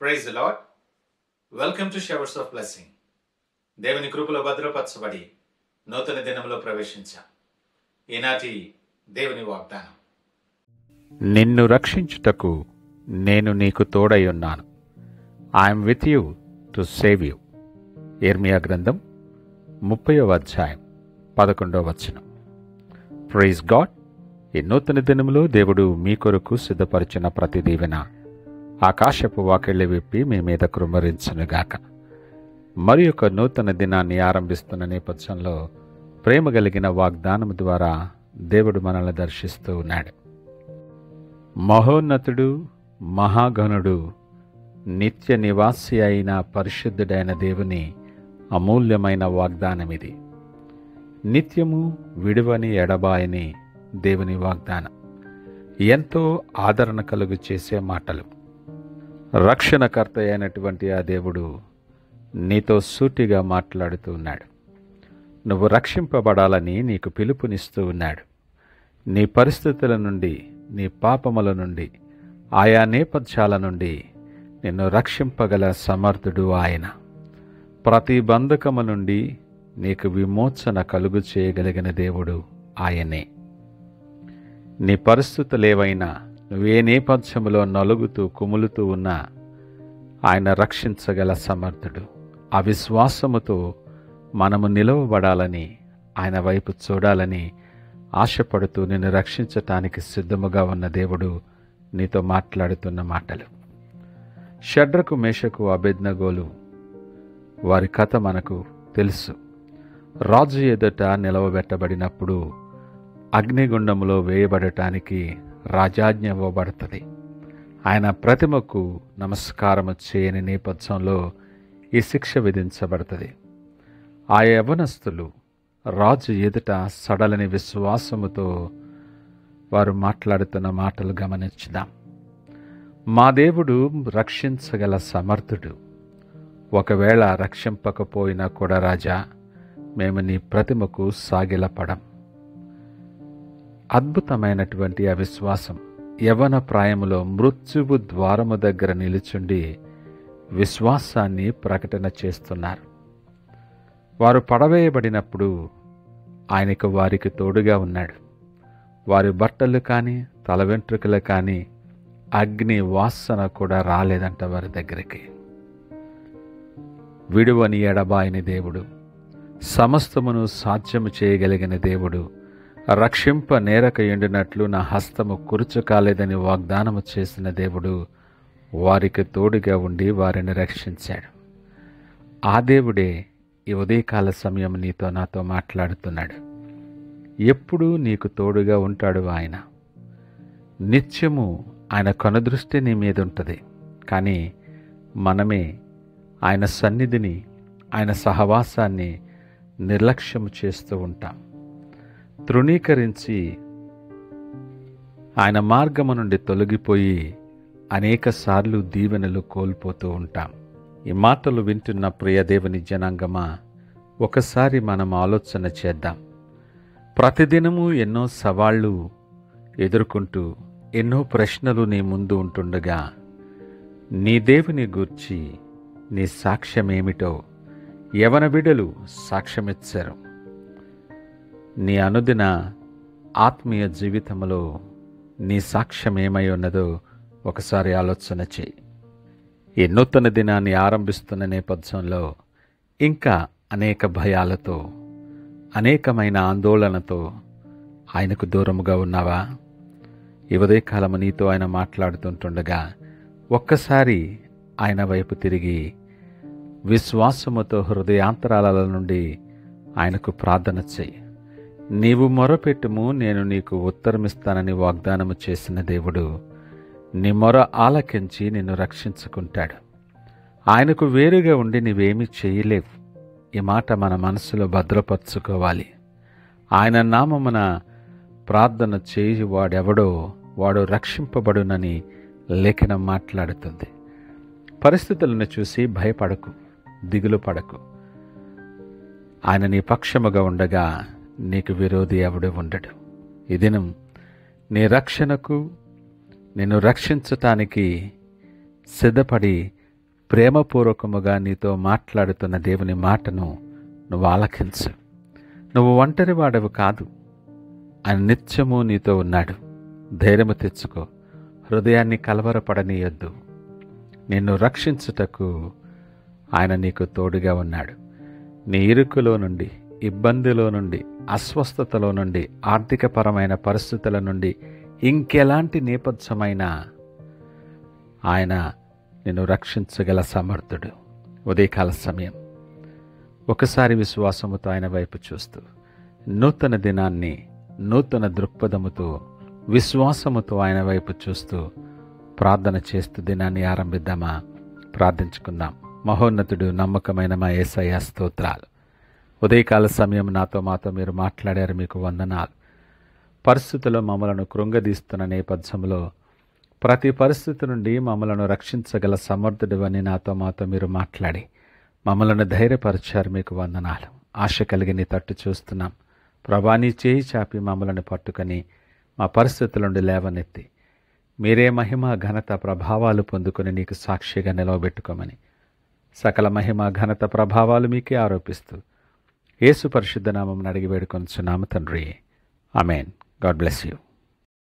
Praise the lord. Welcome to showers of blessing. దేవుని కృపలో భద్రపరచబడి నూతన దినంలో ప్రవేశించాం. ఈనాటి దేవుని వాగ్దానం, నిన్ను రక్షించుటకు నేను నీకు తోడై ఉన్నాను. I'm with you to save you. యెర్మీయా గ్రంథం 30వ అధ్యాయం 11వ వచనం. Praise God. ఈ నూతన దినములో దేవుడు మీ కొరకు సిద్ధపరిచిన ప్రతి దీవెన ఆకాశపు వాకిళ్లు విప్పి మీ మీద కృమ్మరించునుగాక. మరి ఒక నూతన దినాన్ని ఆరంభిస్తున్న నేపథ్యంలో ప్రేమ కలిగిన వాగ్దానం ద్వారా దేవుడు మనల్ని దర్శిస్తూ ఉన్నాడు. మహోన్నతుడు, మహాగణుడు, నిత్య నివాసి అయిన పరిశుద్ధుడైన దేవుని అమూల్యమైన వాగ్దానం ఇది. నిత్యము విడువని ఎడబాయని దేవుని వాగ్దానం. ఎంతో ఆదరణ కలుగు చేసే మాటలు. రక్షణకర్త అయినటువంటి ఆ దేవుడు నీతో సూటిగా మాట్లాడుతూ ఉన్నాడు. నువ్వు రక్షింపబడాలని నీకు పిలుపునిస్తూ ఉన్నాడు. నీ పరిస్థితుల నుండి, నీ పాపముల నుండి, ఆయా నేపథ్యాల నుండి నిన్ను రక్షింపగల సమర్థుడు ఆయన. ప్రతి బంధకము నుండి నీకు విమోచన కలుగు చేయగలిగిన దేవుడు ఆయనే. నీ పరిస్థితులేవైనా, నువ్వే నేపథ్యములో నలుగుతూ కుములుతూ ఉన్నా ఆయన రక్షించగల సమర్థుడు. అవిశ్వాసముతో మనము నిలవబడాలని, ఆయన వైపు చూడాలని ఆశపడుతూ నిన్ను రక్షించటానికి సిద్ధముగా ఉన్న దేవుడు నీతో మాట్లాడుతున్న మాటలు. షడ్రకు, మేషకు, అబేద్నెగోలు వారి కథ మనకు తెలుసు. రాజు ఎదుట నిలవబెట్టబడినప్పుడు అగ్నిగుండములో వేయబడటానికి రాజాజ్ఞ ఇవ్వబడుతుంది. ఆయన ప్రతిమకు నమస్కారము చేయని నేపథ్యంలో ఈ శిక్ష విధించబడుతుంది. ఆ యవనస్తులు రాజు ఎదుట సడలని విశ్వాసముతో వారు మాట్లాడుతున్న మాటలు గమనించుదాం. మా దేవుడు రక్షించగల సమర్థుడు. ఒకవేళ రక్షింపకపోయినా కూడా రాజా, మేము నీ ప్రతిమకు సాగిలపడం. అద్భుతమైనటువంటి ఆ విశ్వాసం. యవన ప్రాయములో మృత్యువు ద్వారము దగ్గర నిలుచుండి విశ్వాసాన్ని ప్రకటన చేస్తున్నారు. వారు పడవేయబడినప్పుడు ఆయనకు వారికి తోడుగా ఉన్నాడు. వారి బట్టలు కానీ, తల వెంట్రుకలు కానీ అగ్ని వాసన కూడా రాలేదంట వారి దగ్గరికి. విడువని ఎడబాయని దేవుడు, సమస్తమును సాధ్యము చేయగలిగిన దేవుడు, రక్షింప నేరక ఎండినట్లు నా హస్తము కురుచు కాలేదని వాగ్దానము చేసిన దేవుడు వారికి తోడుగా ఉండి వారిని రక్షించాడు. ఆ దేవుడే ఈ ఉదయకాల సమయం నీతో నాతో మాట్లాడుతున్నాడు. ఎప్పుడూ నీకు తోడుగా ఉంటాడు ఆయన. నిత్యము ఆయన కనుదృష్టి నీ మీద ఉంటుంది. కానీ మనమే ఆయన సన్నిధిని, ఆయన సహవాసాన్ని నిర్లక్ష్యము చేస్తూ ఉంటాం. తృణీకరించి ఆయన మార్గము నుండి తొలగిపోయి అనేకసార్లు దీవెనలు కోల్పోతూ ఉంటాం. ఈ మాటలు వింటున్న ప్రియ దేవుని జనాంగమా, ఒకసారి మనం ఆలోచన చేద్దాం. ప్రతిదినము ఎన్నో సవాళ్లు ఎదుర్కొంటూ, ఎన్నో ప్రశ్నలు నీ ముందు ఉంటుండగా నీ దేవుని గూర్చి నీ సాక్ష్యమేమిటో యవన బిడ్డలు సాక్ష్యమిచ్చారు. నీ అనుదిన ఆత్మీయ జీవితంలో నీ సాక్ష్యం ఏమై ఉన్నదో ఒకసారి ఆలోచన చేయి. ఈ నూతన దినాన్ని ఆరంభిస్తున్న నేపథ్యంలో ఇంకా అనేక భయాలతో, అనేకమైన ఆందోళనతో ఆయనకు దూరముగా ఉన్నావా? ఈ ఉదయకాలము నీతో ఆయన మాట్లాడుతుంటుండగా ఒక్కసారి ఆయన వైపు తిరిగి విశ్వాసముతో హృదయాంతరాల నుండి ఆయనకు ప్రార్థన చేయి. నీవు మొరపెట్టుము, నేను నీకు ఉత్తరమిస్తానని వాగ్దానము చేసిన దేవుడు నీ మొర ఆలకించి నిన్ను రక్షించుకుంటాడు. ఆయనకు వేరుగా ఉండి నీవేమీ చేయలేవు. ఈ మాట మన మనసులో భద్రపరచుకోవాలి. ఆయన నామమున ప్రార్థన చేయి వాడెవడో వాడు రక్షింపబడునని లేఖనం మాట్లాడుతుంది. పరిస్థితులను చూసి భయపడకు, దిగులు పడకు. ఆయన నీ పక్షముగా ఉండగా నీకు విరోధి ఎవడు ఉండడు. ఈ దినం నీ రక్షణకు, నిన్ను రక్షించటానికి సిద్ధపడి ప్రేమపూర్వకముగా నీతో మాట్లాడుతున్న దేవుని మాటను నువ్వు ఆలకించు. నువ్వు ఒంటరి వాడవు కాదు. ఆయన నిత్యము నీతో ఉన్నాడు. ధైర్యము తెచ్చుకో. హృదయాన్ని కలవరపడనీయొద్దు. నిన్ను రక్షించుటకు ఆయన నీకు తోడుగా ఉన్నాడు. నీ ఇరుకులో నుండి, ఇబ్బందిలో నుండి, అస్వస్థతలో నుండి, ఆర్థికపరమైన పరిస్థితుల నుండి, ఇంకెలాంటి నేపథ్యమైనా ఆయన నిన్ను రక్షించగల సమర్థుడు. ఉదయకాల సమయం ఒకసారి విశ్వాసముతో ఆయన వైపు చూస్తూ, నూతన దినాన్ని నూతన దృక్పథముతో, విశ్వాసముతో ఆయన వైపు చూస్తూ ప్రార్థన చేస్తూ దినాన్ని ఆరంభిద్దామా? ప్రార్థించుకుందాం. మహోన్నతుడు, నమ్మకమైన మా యేసయ్య స్తోత్రాలు. ఉదయకాల సమయం మాతో మీరు మాట్లాడారు, మీకు వందనాలు. పరిస్థితుల్లో మమ్మలను కృంగదీస్తున్న నేపథ్యంలో ప్రతి పరిస్థితి నుండి మమ్మలను రక్షించగల సమర్థుడు అని మాతో మీరు మాట్లాడి మమ్మలను ధైర్యపరిచారు, మీకు వందనాలు. ఆశ కలిగి నీ తట్టు చూస్తున్నాం ప్రభా. నీ చేయి చాపి మమ్మలను పట్టుకొని మా పరిస్థితుల నుండి లేవనెత్తి మీరే మహిమ, ఘనత, ప్రభావాలు పొందుకొని నీకు సాక్షిగా నిలవబెట్టుకోమని సకల మహిమ, ఘనత, ప్రభావాలు మీకే ఆరోపిస్తూ యేసు పరిశుద్ధ నామమున అడిగి వేడుకొనుచున్నాము తండ్రి. ఆమేన్. God bless you.